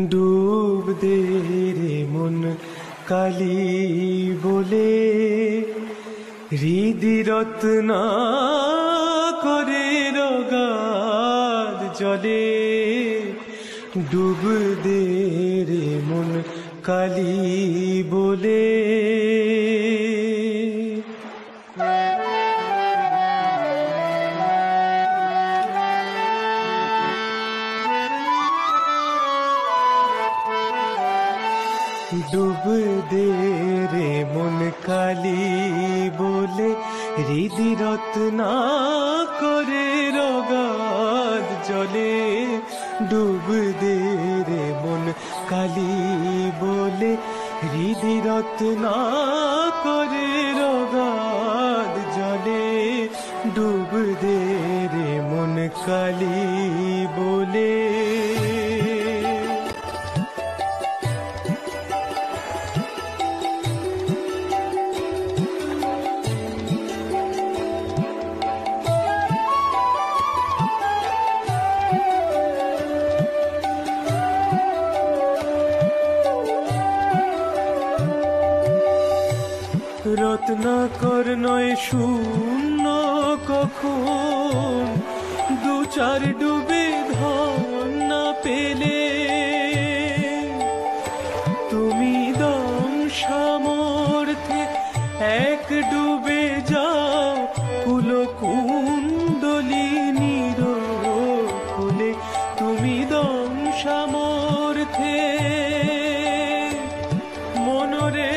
ডুব দে রে মন কালি বলে, হৃদি রত্না করে রগাদ জলে। ডুব দে রে মন কালি বলে। ডুব দে রে মন কালি বলে, হৃদি রত্না করে রগাদ জলে। ডুব দে রে মন কালি বলে, হৃদি রত্না করে রগাদ জলে। ডুব দে রে মন কালি বলে। রত্নাকর নয় শূন্য কখন, দু চার ডুবে ধন না পেলে। তুমি দম সামর্থ্যে এক ডুবে যাও, কুলকুণ্ডলী নিরকুলে। তুমি দম সামর্থ্যে মনরে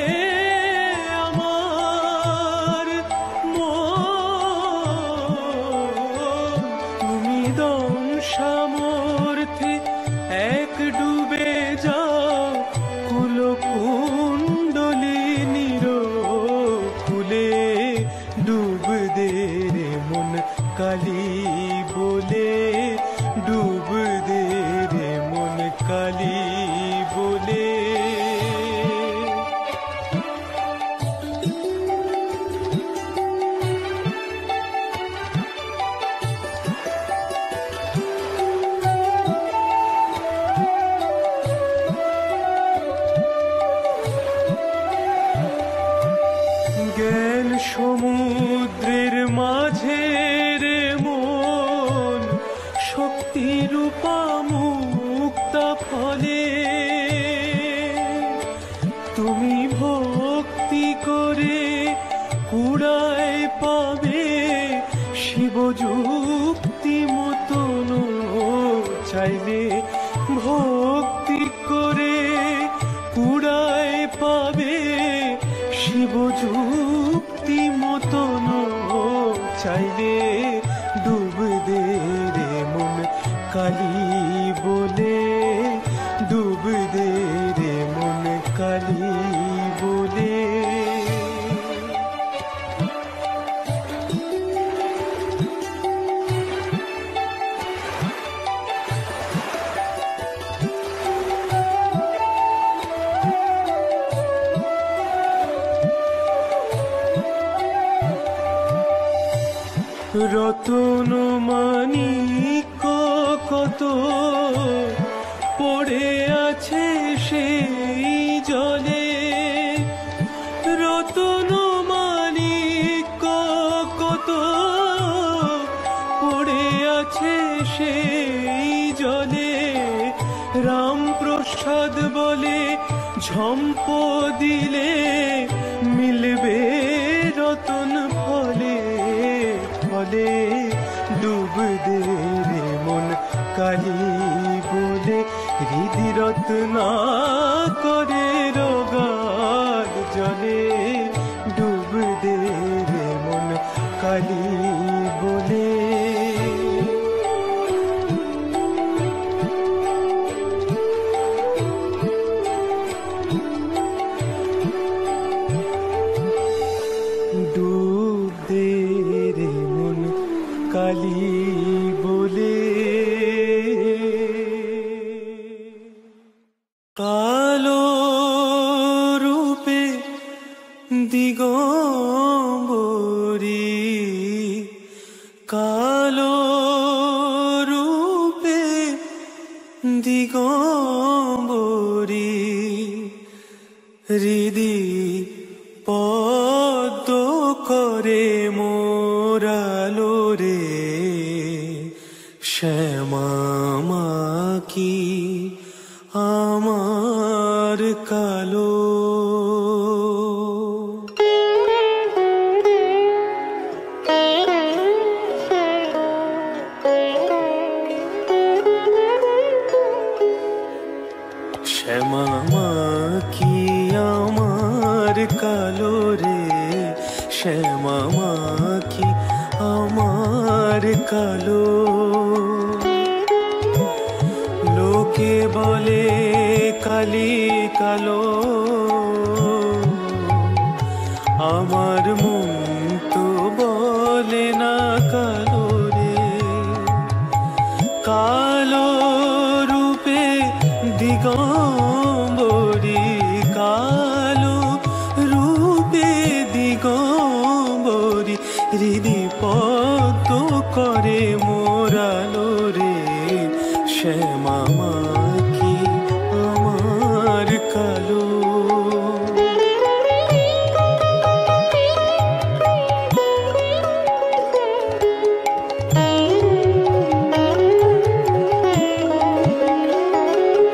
সামর্থ্যে এক ডুবে যাও, কুলকুণ্ডলী নিরকুলে। ডুব দে রে মন কালি বলে, ডুব দে রে মন কালি বলে। জ্ঞান সমুদ্রের মাঝে রে মন, শক্তি রূপা মুক্তা ফলে। তুমি ভক্তি করে কুড়ায় পাবে, শিবযুক্তি মতন চাইলে। ভক্তি করে কুড়ায় পাবে, শিবযুক্তি মতন চাইলে। ডুব দে রে মন কালি বলে, ডুব দে রে মন কালি বলে। রতন মানিক কত পড়ে আছে সেই জলে। রতন মানিক কত পড়ে আছে সেই জলে। রামপ্রসাদ বলে ঝম্প দিলে, মিলবে রতন ফলে ফলে। ডুব দে রে মন কালি বলে, হৃদি রত্না করে রগাদ জলে। ডুব দে রে মন কালি বলে। ডুব দে রে মন কালি বলে। কালো রূপে দিগম্বরী, কালো রূপে দিগম্বরী। হৃদি পদ্ম করে মোরালো রে শ্যামা কি আমার কালো। শ্যামা কি আমার কালো রে শ্যামা কি আমার কালো। লোকে বলে কালি কালো, আমার মন তো বলে না কালো রে। কালো রূপে দিগম্বরী, কালো রূপে দিগম্বরী, হৃদি পদ্ম করে মোরালো রে শ্যামা কি আমার কালো।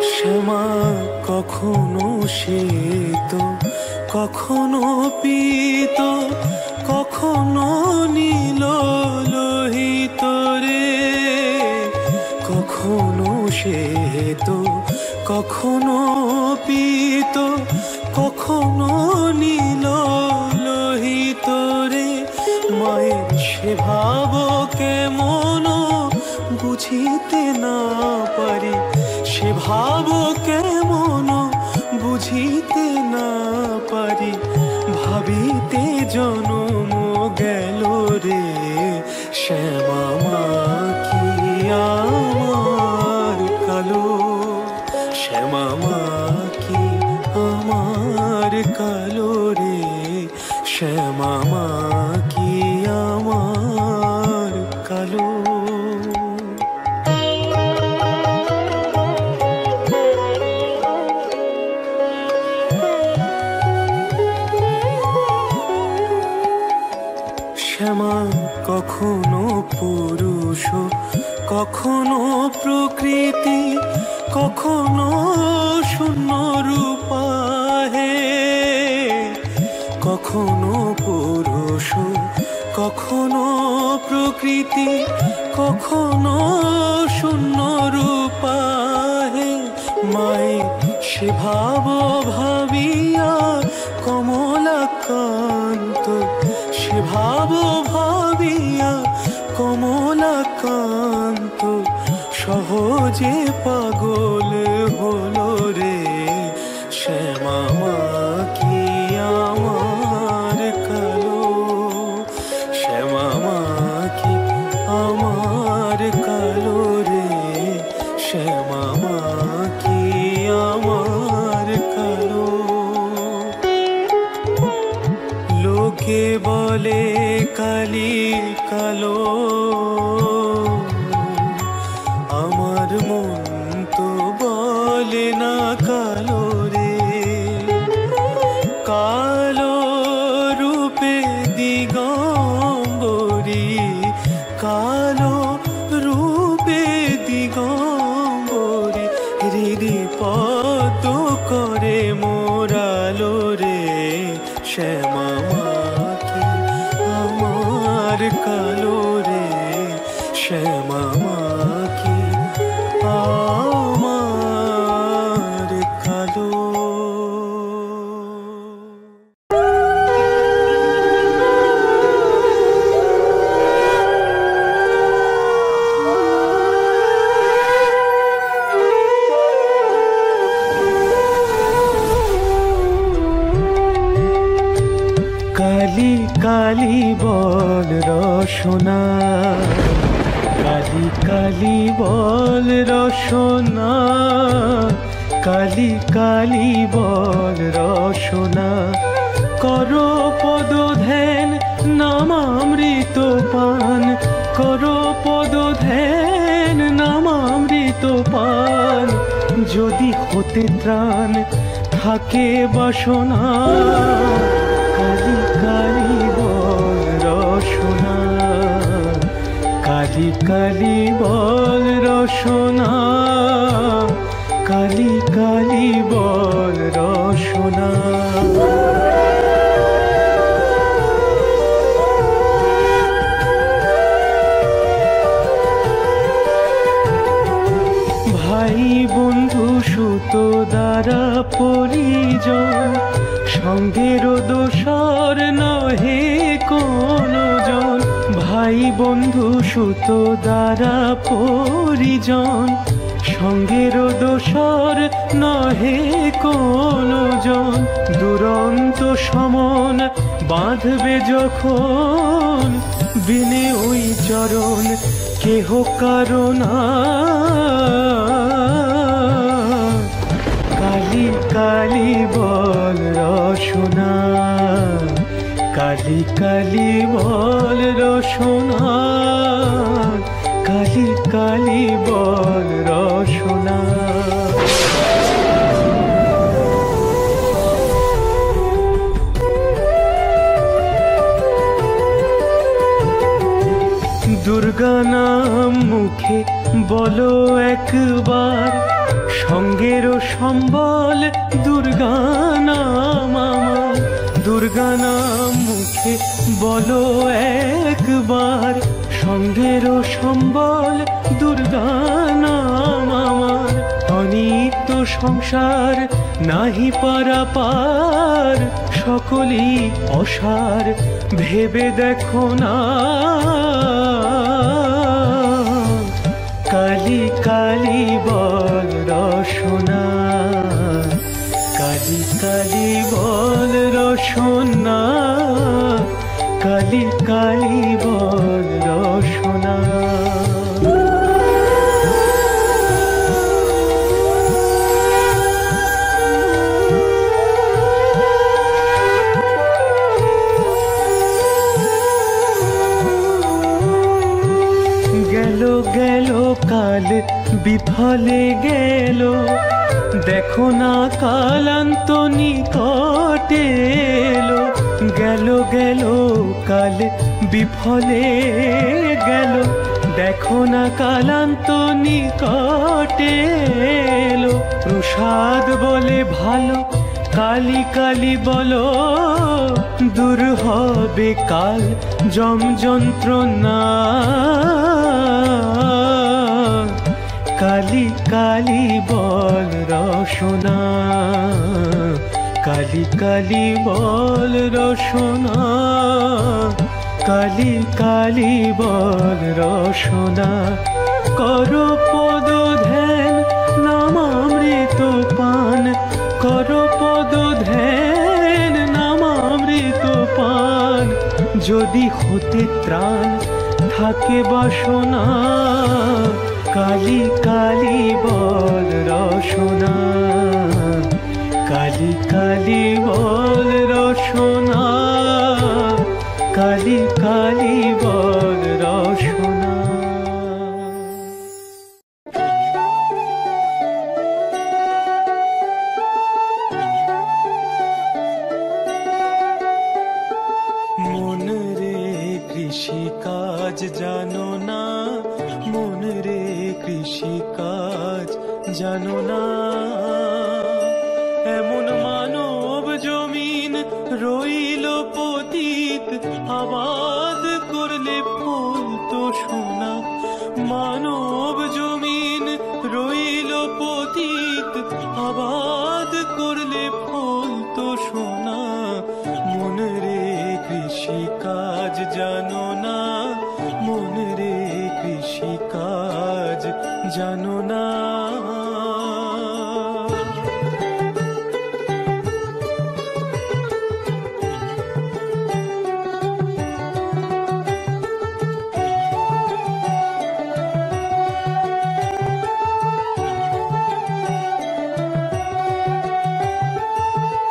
শ্যামা কখনো শ্বেত, কখনো পীত, কখনো নীল লোহিত রে। কখনো শ্বেত, কখনো পীত, কখনো নীল লোহিত রে। মায়ের সে ভাব কেমন বুঝিতে না পারি, সে ভাব কেমন বুঝিতে না পারি। ভাবিতে জনম গেল রে শ্যামা কি আমার কালো। শ্যামা কি আমার কালো রে শ্যামা কি আমার কালো। শ্যামা কখনো পুরুষ, কখনো প্রকৃতি, কখনো শূন্য রূপা হে। কখনো পুরুষ, কখনো প্রকৃতি, কখনো শূন্য রূপা হে। মাই সে ভাব ভাবিয়া কমলাকান্ত, সে ভাব ভাবিয়া কমলাকান্ত সহজে পাগল হলো রে শ্যামা কি আমার কালো। শ্যামা কি আমার কালো রে শ্যামা কি আমার কালো। লোকে বলে কালি কালো, আমার মন তো বলে না কালো রে। কালো রূপে দিগম্বরী, কালো রূপে দিগম্বরী, হৃদি পদ্ম করে মোরালো রে শ্যামা কি আমার কালো রে শ্যামা কি আমার কালো। কালি কালি বল রসনা, কালি কালি বল রসনা, কালি কালি বল রসনা। করো পদ ধ্যান নামামৃত পান, করো পদ ধ্যান নামামৃত পান। যদি হতে ত্রাণ থাকে বাসনা, কালি কালি বল রসনা, কালি কালি বল রসনা, কালি কালি বল রসনা। ভাই বন্ধু সুত দ্বারা পরিজন, সঙ্গের দোসর নহে কোনো জন। ভাই বন্ধু সুত দ্বারা পরিজন, সঙ্গের দোসর নহে কোনো জন। দুরন্ত সমন বাঁধবে যখন, বিনে ওই চরণ কেহ কারণা। কালি কালি বল রসনা, কালি কালি বল রসনা, কালি কালি বল রসনা। দুর্গা নাম মুখে বলো একবার, সঙ্গের সম্বল দুর্গা নাম আমার। দুর্গা নাম মুখে বলো একবার, সঙ্গের সম্বল দুর্গা নাম আমার। অনিত্য সংসার নাহি পারাপার, সকলই অসার ভেবে দেখো না। কালি কালি বল রসনা, কালি কালি বল রসনা, কালি কালি বল রসনা। গেল গেল কাল বিফলে গেল, দেখো না কালান্ত নিকটে এলো। গেল গেল কাল বিফলে গেল, দেখো না কালান্ত নিকটে এলো। প্রসাদ বলে ভালো কালি কালি বলো, দূর হবে কাল যম যন্ত্রণা। কালি কালি বল রসনা, কালি কালি বল রসনা, কালি কালি বল রসনা। কর পদ ধ্যান নামামৃত পান, কর পদ ধ্যান নামামৃত পান। যদি হতে ত্রাণ থাকে বাসনা, কালি কালি বল রসনা, কালি কালি বল রসনা, কালি কালি বল রসনা। মন রে কৃষি কাজ জানো না, মন রে কৃষি কাজ জানো না। এমন মানব জমিন রইল পতিত, আবাদ করলে ফলতো সোনা। মানব জমিন রইল পতিত, আবাদ করলে ফলতো সোনা। মন রে কৃষি কাজ জানো না, মন রে কৃষি কাজ জানো না।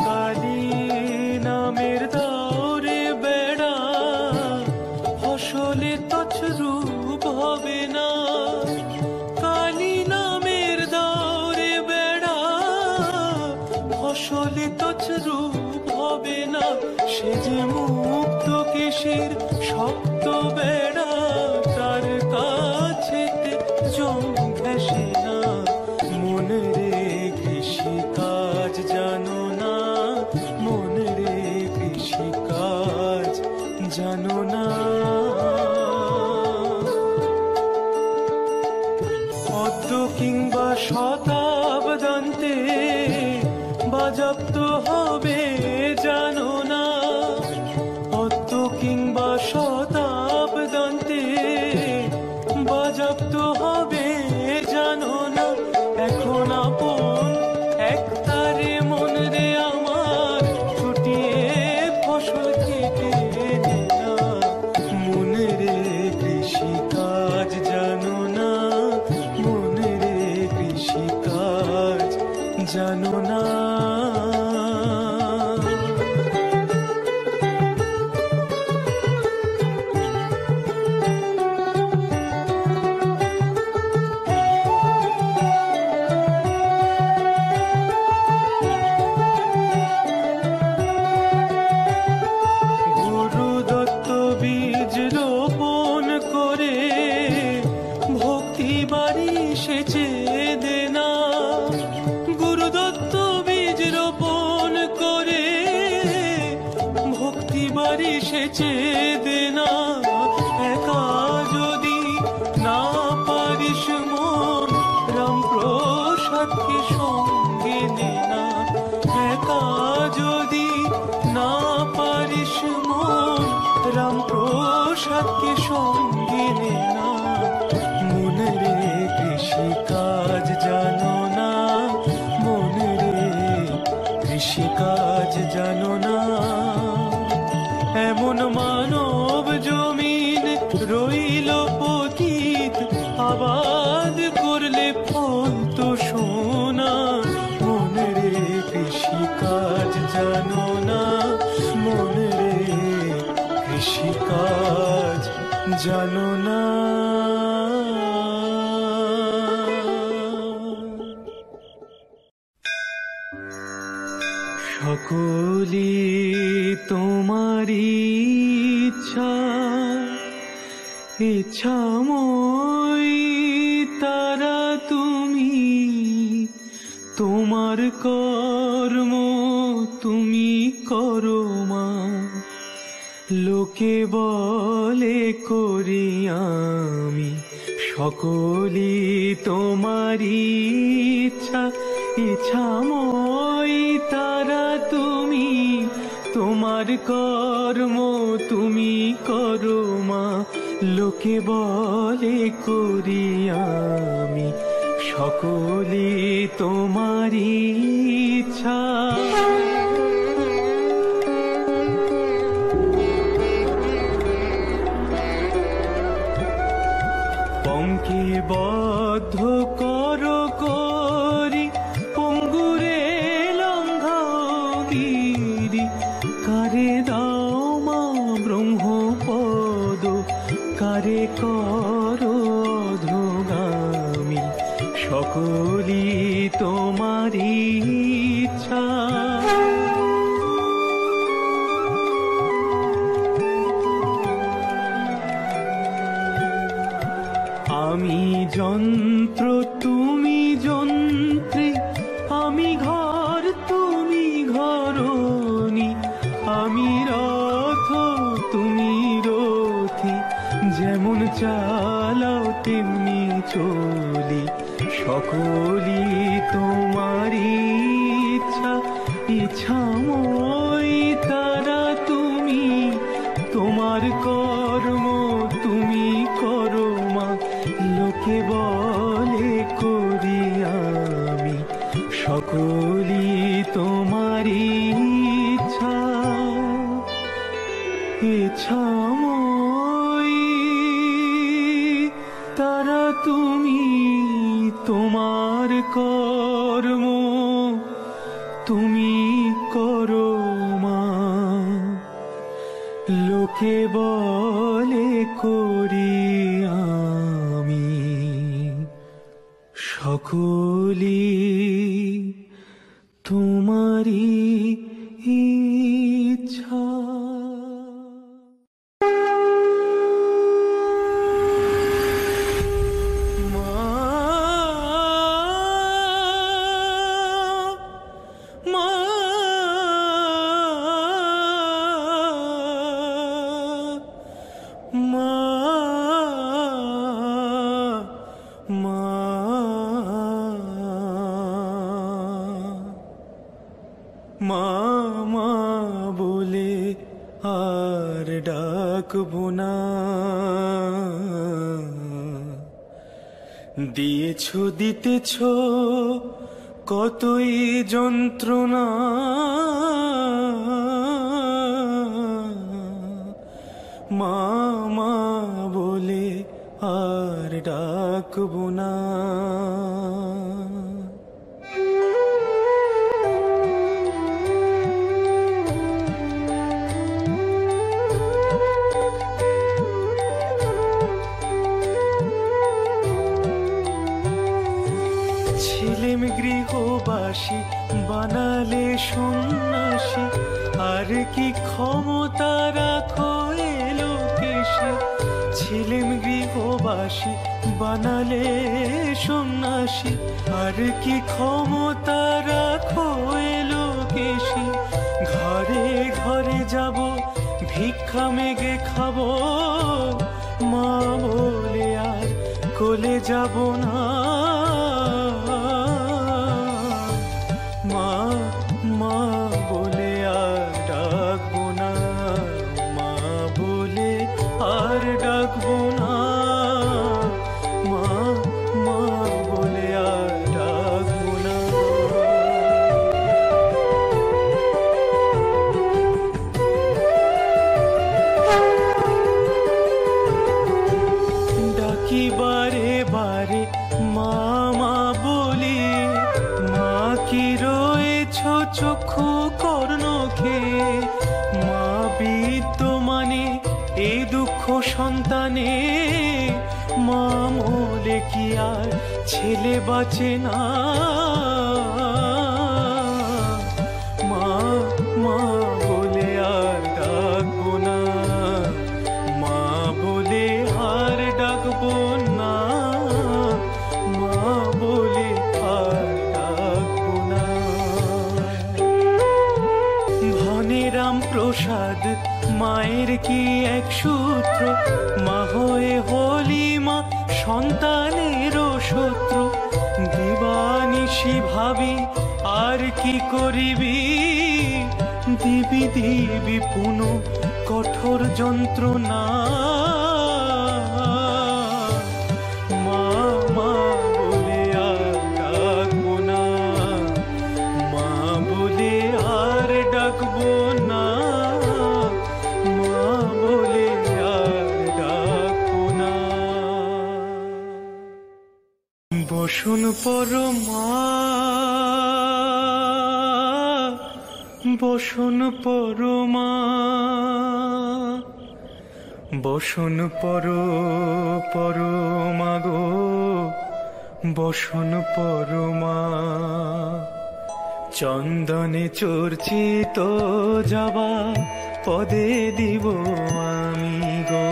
কালি নামের দৌড়ে বেড়া, ফসলে তছরূপ হবে না। কালি না আসলে তছরূপ হবে না, সে যে মুক্ত কেশের শক্ত বেড়া, তার কাছেতে জং ঘেঁষে না। মনে রে কৃষিকাজ জানো না, মনে রে কৃষিকাজ জানো না। পদ্ম কিংবা শতাব্দান্তে বাজপ্ত হবে জানো না, পদ্ম কিংবা শতাব্দান্তে বাজপ্ত হবে জানো না। এখন আপন একতারে মন রে আমার ছুটিয়ে ফসল কেটে নে না। মনে রে কৃষিকাজ জানো না, মনে রে কৃষিকাজ জানো না। সেচে দে না, একা যদি না পারিস মন রামপ্রসাদকে সঙ্গে নে না। একা যদি না পারিস মন রামপ্রসাদকে সঙ্গে নে না। মনে রে কৃষিকাজ জানো না, মনে রে কৃষিকাজ জানো না। এমন মানব জমিন রইল পতিত, আবাদ করলে ফল তো সোনা। মনে রে কৃষিকাজ জানো না, মনে রে কৃষিকাজ জানো না। সকলি তোমারি ইচ্ছা, ইচ্ছাময় তারা তুমি, তোমার কর্ম তুমি করো মা। লোকে বলে করি আমি, সকলি তোমারি ইচ্ছা, ইচ্ছাময় তারা তুমি, তোমার কর্ম তুমি করো মা। লোকে বলে করি আমি, সকলি তোমারি ইচ্ছা। পঙ্কে বদ্ধ করো করি, পঙ্গুরে লঙ্ঘগিরি। কারে দাও মা ব্রহ্মপদ, কারে করো অধোগামী। সকলি তোমারি ইচ্ছা। আমি যন্ত্র তুমি যন্ত্রী, আমি ঘর তুমি ঘরণী। আমি রথ তুমি রথী, যেমন চালাও তেমনি চলি। সকলি তোমারি ইচ্ছা, ইচ্ছাময় তারা তুমি, তোমার কর্ম তুমি করো মা। লোকে বলে করি আমি, সকলি তোমারি ইচ্ছা, ইচ্ছাময় তারা তুমি, তোমার কর্ম তুমি করো মা। লোকে বলে করি আমি, সকলি তোমারি ইচ্ছা। মা বলে আর ডাকবো না, দিয়েছ দিতেছ কতই যন্ত্রণা, মা বলে আর ডাকবো না। ছিলেম গৃহবাসী বানালে সন্ন্যাসী, আর কি ক্ষমতা রাখো এলোকেশে। ছিলেম গৃহবাসী বানালে সন্ন্যাসী, আর কি ক্ষমতা রাখো এলোকেশে। ঘরে ঘরে যাব ভিক্ষা মেগে খাবো, মা বলে আর কোলে যাব না। মা বলে আর ডাকবো না, মা বলে আর ডাকবো না, মা বলে আর ডাকবো না। ডাকি বারে বারে মা বলি, মা কি রয়েছ চক্ষু কর্ণ খেয়ে। মা বিদ্যমানে এ দুঃখ সন্তানে, মা মলে কি আর ছেলে বাঁচে না। মা বলে আর ডাকবো না, মা বলে আর ডাকবো না, মা বলে আর ডাকবো না। ধনেরাম প্রসাদ মায়ের কি এক সূত্র, মা হয়ে হলি মা সন্তানেরও শত্রু। দিবানিশি ভাবি আর কি করিবি, দিবি পুন কঠোর যন্ত্রণা। মা বলে আর ডাকবো না, মা বলে আর ডাকবো না, মা বলে আর ডাকবো না। বসুন পরমা, বসুন পরমা, বসুন পরমা গো, বসুন পরমা। চন্দনে চর্চিত যাবা পদে দিব আমি গো।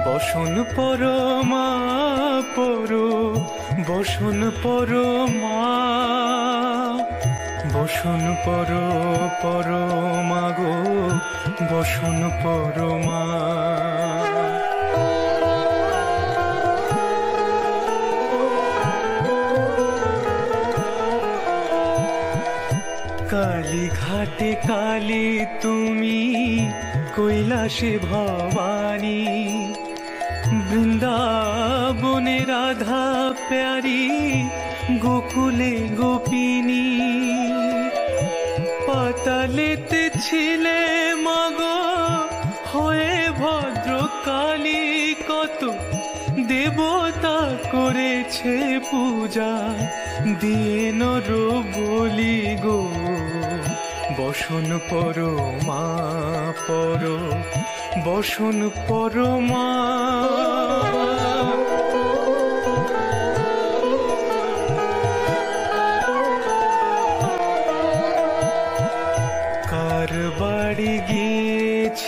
বসুন পরমা বসুন পরমা, বসুন পরমা গো, বসুন পরমা। কালী ঘাটে কালী তুমি, কৈলাসে ভবানী, বৃন্দাবনে রাধা প্যারি, গোকুলে গোপিনী। পাতালেতে ছিলে মাগো হয়ে ভদ্রকালী, কত দেবতা করেছে পূজা, দিয়ে নর বলি গো। বসন পরমা বসন পরমা।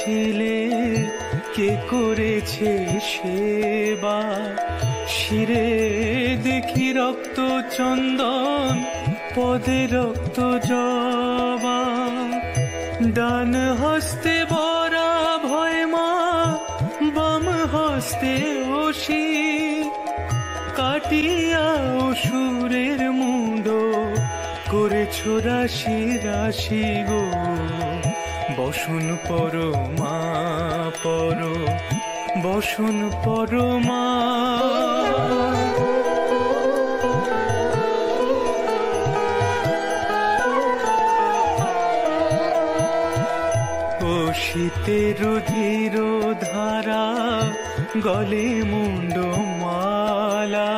ছিলে কে করেছে সেবা, শিরে দেখি রক্ত চন্দন, পদে রক্ত জবা। ডান হস্তে বরা ভয় মা, বাম হস্তে অসি, কাটিয়া অসুরের মুন্ড করেছ রাশি রাশি গো। বসন পর মা পর, বসন পর মা। ও শীতের ধীর ধারা, গলে মুন্ড মালা,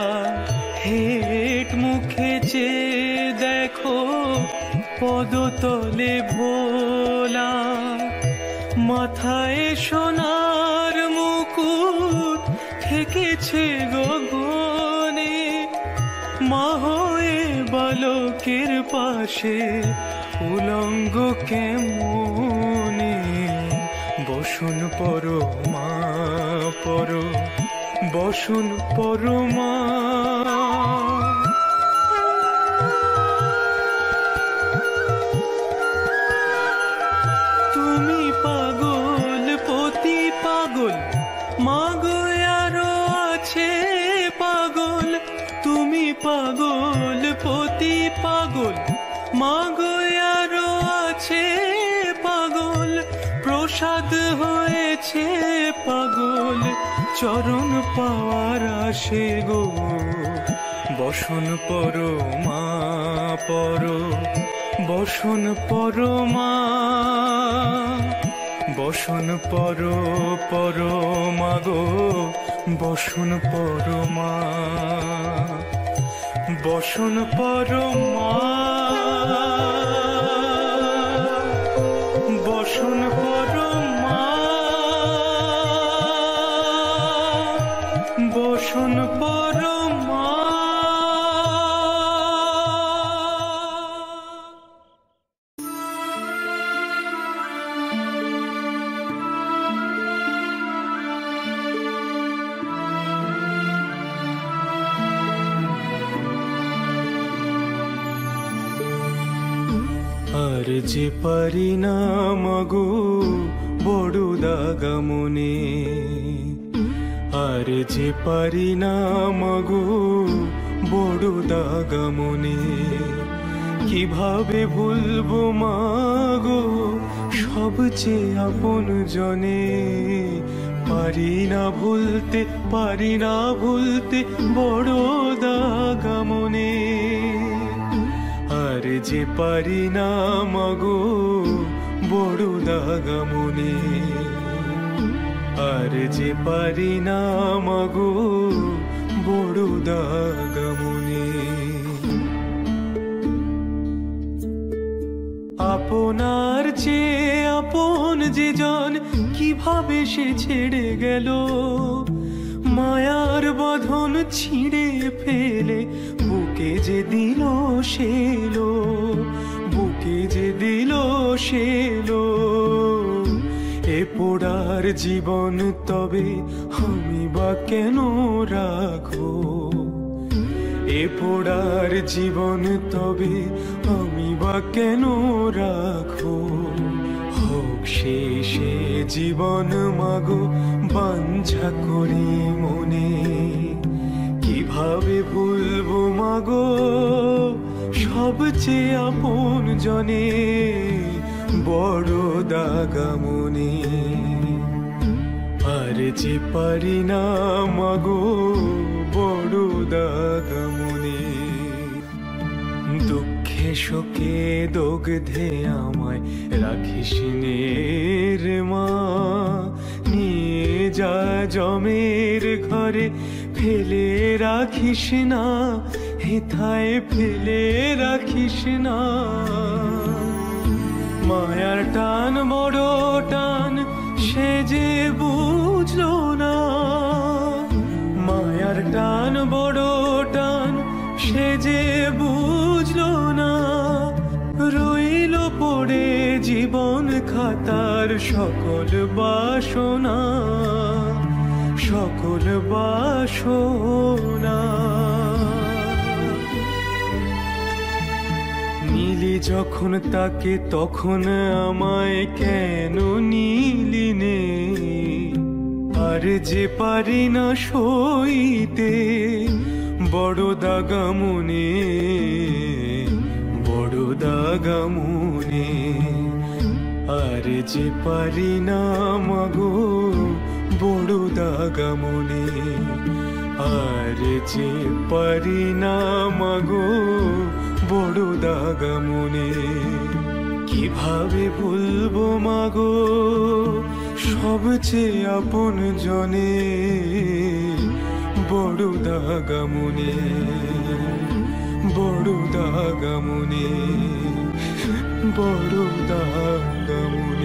হেট মুখে চেয়ে দেখো পদতলে ভোলা। মাথায় সোনার মুকুট ঠেকেছে গগনে, মা হয়ে বালকের পাশে উলঙ্গ কেমনে। বসন পর মা পর, বসন পর মা। তুমি পাগল পতি পাগল, মাগো আরো আছে পাগল। তুমি পাগল পতি পাগল, মাগো আরো আছে পাগল। প্রসাদ হয়েছে পাগল, চরণ পাওয়ার আসে গো। বসন পর মা পর, বসন পর মা। বসন পর পর মাগো, বসন পর মা। বসন পর মা, বসন পর মা। বসন পর মা। আর যে পারি না মাগো বড় দাগা মনে, আর যে পারি না মাগো বড় দাগা মনে। কিভাবে ভুলবো মাগো সবচেয়ে আপন জনে। পারি না ভুলতে, পারি না ভুলতে বড় দাগা মনে। আর যে পারি না মাগো বড় দাগা মনে। আর যে পারি না মাগো বড় দাগা মনে। আপনার চেয়ে আপন যে জন, কিভাবে সে ছেড়ে গেল। মায়ার বাঁধন ছিঁড়ে ফেলে বুকে যে দিল সেলো, বুকে যে দিল সেলো। এ পোড়ার জীবন তবে আমি বা কেন রাখো। এ পোড়ার জীবন তবে আমি বা কেন রাখো। হোক শেষে জীবন মাগো বাঞ্ছা করি মনে। কিভাবে ভুলবো মাগো সবচেয়ে আপন জনে বড় দাগা মনে। আর যে পারি না মাগো বড় দাগা মনে। দুঃখে শোকে দগ্ধে আমায় রাখিস নে রে মা। নিয়ে যা জমের ঘরে ফেলে রাখিস না, হেথায় ফেলে রাখিস না। মায়ার টান বড় টান সে যে বুঝলো না। মায়ার টান বড় টান সে যে বুঝলো না। রইল পড়ে জীবন খাতার সকল বাসনা, সকল বাসনা। নিলি যখন তাকে তখন আমায় কেন নিলি নে? আর যে পারি না সইতে বড় দাগা মনে, বড় দাগা মনে। আর যে পারি না মাগো বড় দাগা মনে, আর যে পারি না মাগো বড় দাগা মনে। কিভাবে ভুলবো মাগো সবচেয়ে আপন জনে, বড় দাগা মনে, বড় দাগা মনে, বড় দাগা মনে।